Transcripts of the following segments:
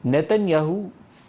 Nitin Yahoo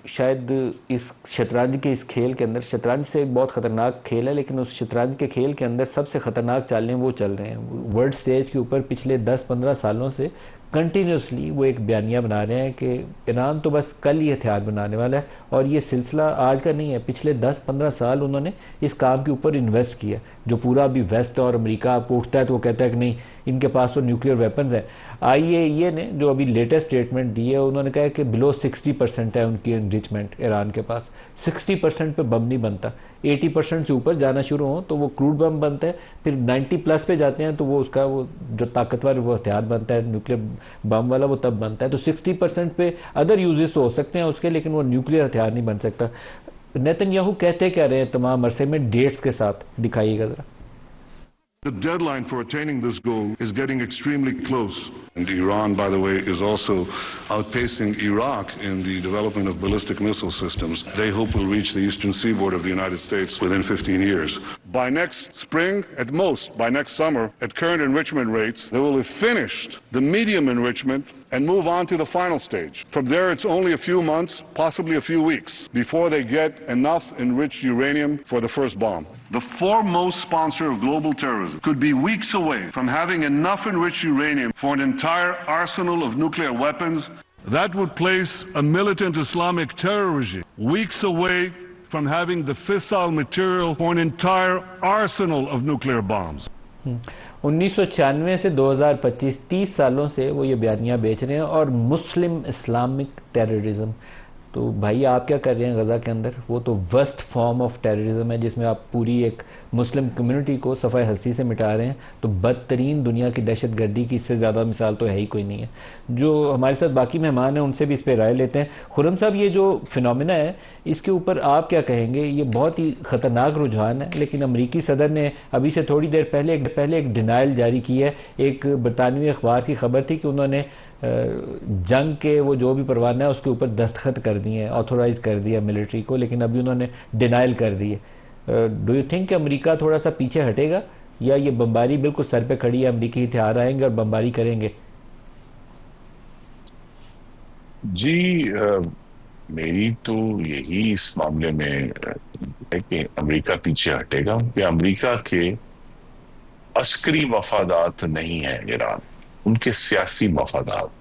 شاید اس شطرنج کے اس کھیل کے اندر، شطرنج سے ایک بہت خطرناک کھیل ہے، لیکن اس شطرنج کے کھیل کے اندر سب سے خطرناک چالیں وہ چل رہے ہیں ورلڈ سٹیج کے اوپر پچھلے 10-15 سالوں سے کنٹینیوسلی وہ ایک بیانیہ بنا رہے ہیں کہ ایران تو بس کل ہی ہتھیار بنانے والا ہے، اور یہ سلسلہ آج کا نہیں ہے، پچھلے 10-15 سال انہوں نے اس کام کے اوپر انویسٹ کیا، جو پورا ابھی ویسٹ اور امریکہ آپ کو اٹھتا ہے تو وہ کہتا ہے کہ نہیں ان کے پاس تو نیوکلیئر ویپنز ہیں۔ آئی اے ای اے نے جو ابھی لیٹسٹ سٹیٹمنٹ دی ہے، انہوں نے کہا کہ بلو 60% ہے ان کی انریچمنٹ ایران کے پاس، 60% پہ بم نہیں بنتا، 80% سے اوپر جانا شروع ہوں تو وہ کروڈ بم بنتا ہے، پھر 90+ پہ جاتے ہیں تو وہ اس کا وہ جو طاقتور وہ ہتھیار بنتا ہے نیوکلیئر بم والا، وہ تب بنتا ہے۔ تو 60% پہ ادر یوزز تو ہو سکتے ہیں اس کے، لیکن وہ نیوکلیئر ہتھیار نہیں بن سکتا۔ نیتن یاہو کہتے کیا رہے ہیں تمام عرصے میں، ڈیٹس کے ساتھ دکھائیے گا ذرا۔ The deadline for attaining this goal is getting extremely close. And Iran, by the way, is also outpacing Iraq in the development of ballistic missile systems. They hope will reach the eastern seaboard of the United States within 15 years. By next spring, at most, by next summer, at current enrichment rates, they will have finished the medium enrichment and move on to the final stage. From there, it's only a few months, possibly a few weeks, before they get enough enriched uranium for the first bomb. The foremost sponsor of global terrorism could be weeks away from having enough enriched uranium for an entire arsenal of nuclear weapons. That would place a militant Islamic terror regime weeks away from having the fissile material for an entire arsenal of nuclear bombs. 1996 سے 2025 30 سالوں سے وہ یہ بیانیہ بیچ رہے ہیں، اور مسلم Islamic terrorism, تو بھائی آپ کیا کر رہے ہیں غزہ کے اندر؟ وہ تو ورسٹ فارم آف ٹیررزم ہے جس میں آپ پوری ایک مسلم کمیونٹی کو صفحہ ہستی سے مٹا رہے ہیں، تو بدترین دنیا کی دہشت گردی کی اس سے زیادہ مثال تو ہے ہی کوئی نہیں ہے۔ جو ہمارے ساتھ باقی مہمان ہیں ان سے بھی اس پہ رائے لیتے ہیں۔ خرم صاحب، یہ جو فنومینا ہے اس کے اوپر آپ کیا کہیں گے؟ یہ بہت ہی خطرناک رجحان ہے، لیکن امریکی صدر نے ابھی سے تھوڑی دیر پہلے ایک ڈینائل جاری کی ہے۔ ایک برطانوی اخبار کی خبر تھی کہ انہوں نے جنگ کے وہ جو بھی پروانہ ہے اس کے اوپر دستخط کر دیے ہیں، آتھورائز کر دیا ملٹری کو، لیکن ابھی انہوں نے ڈینائل کر دی ہے۔ ڈو یو تھنک کہ امریکہ تھوڑا سا پیچھے ہٹے گا، یا یہ بمباری بالکل سر پہ کھڑی ہے، امریکی ہتھیار آئیں گے اور بمباری کریں گے؟ جی، میری تو یہی اس معاملے میں ہے کہ امریکہ پیچھے ہٹے گا، کہ امریکہ کے عسکری مفادات نہیں ہیں ایران، ان کے سیاسی مفادات۔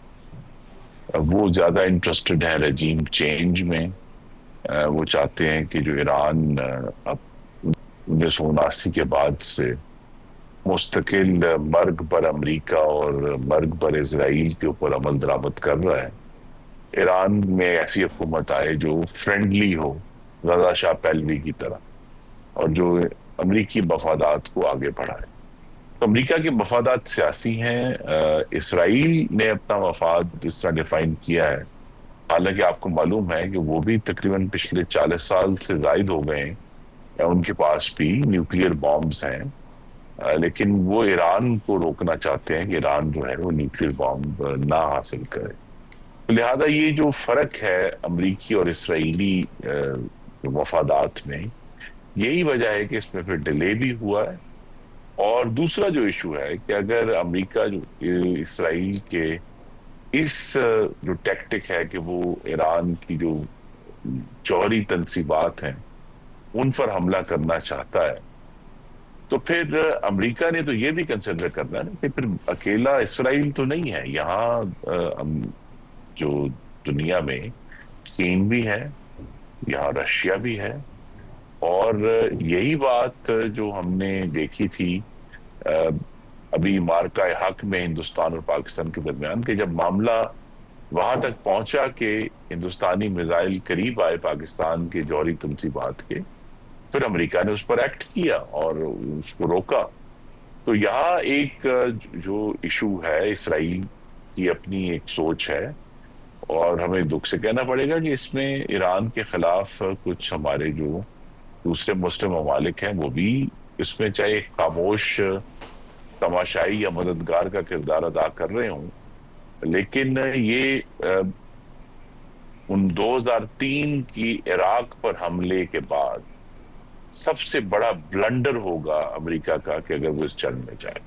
وہ زیادہ انٹرسٹڈ ہیں رجیم چینج میں، وہ چاہتے ہیں کہ جو ایران اب 1979 کے بعد سے مستقل مرگ پر امریکہ اور مرگ پر اسرائیل کے اوپر عمل درآمد کر رہا ہے، ایران میں ایسی حکومت آئے جو فرینڈلی ہو رضا شاہ پہلوی کی طرح، اور جو امریکی مفادات کو آگے بڑھائے۔ تو امریکہ کے مفادات سیاسی ہیں۔ اسرائیل نے اپنا مفاد اس طرح ڈیفائن کیا ہے، حالانکہ آپ کو معلوم ہے کہ وہ بھی تقریباً پچھلے 40 سال سے زائد ہو گئے ہیں، ان کے پاس بھی نیوکلیئر بامبز ہیں، لیکن وہ ایران کو روکنا چاہتے ہیں کہ ایران جو ہے وہ نیوکلیئر بامب نہ حاصل کرے۔ لہذا یہ جو فرق ہے امریکی اور اسرائیلی مفادات میں، یہی وجہ ہے کہ اس میں پھر ڈیلے بھی ہوا ہے۔ اور دوسرا جو ایشو ہے کہ اگر امریکہ جو اسرائیل کے اس جو ٹیکٹک ہے کہ وہ ایران کی جو جوہری تنصیبات ہیں ان پر حملہ کرنا چاہتا ہے، تو پھر امریکہ نے تو یہ بھی کنسیڈر کرنا ہے کہ پھر اکیلا اسرائیل تو نہیں ہے، یہاں جو دنیا میں چین بھی ہے، یہاں رشیا بھی ہے، اور یہی بات جو ہم نے دیکھی تھی ابھی مارکہ حق میں ہندوستان اور پاکستان کے درمیان، کہ جب معاملہ وہاں تک پہنچا کہ ہندوستانی میزائل قریب آئے پاکستان کے جوہری تنصیبات کے، پھر امریکہ نے اس پر ایکٹ کیا اور اس کو روکا۔ تو یہاں ایک جو ایشو ہے، اسرائیل کی اپنی ایک سوچ ہے، اور ہمیں دکھ سے کہنا پڑے گا کہ اس میں ایران کے خلاف کچھ ہمارے جو دوسرے مسلم ممالک ہیں وہ بھی اس میں چاہے خاموش تماشائی یا مددگار کا کردار ادا کر رہے ہوں، لیکن یہ ان 2003 کی عراق پر حملے کے بعد سب سے بڑا بلنڈر ہوگا امریکہ کا کہ اگر وہ اس جنگ میں جائے۔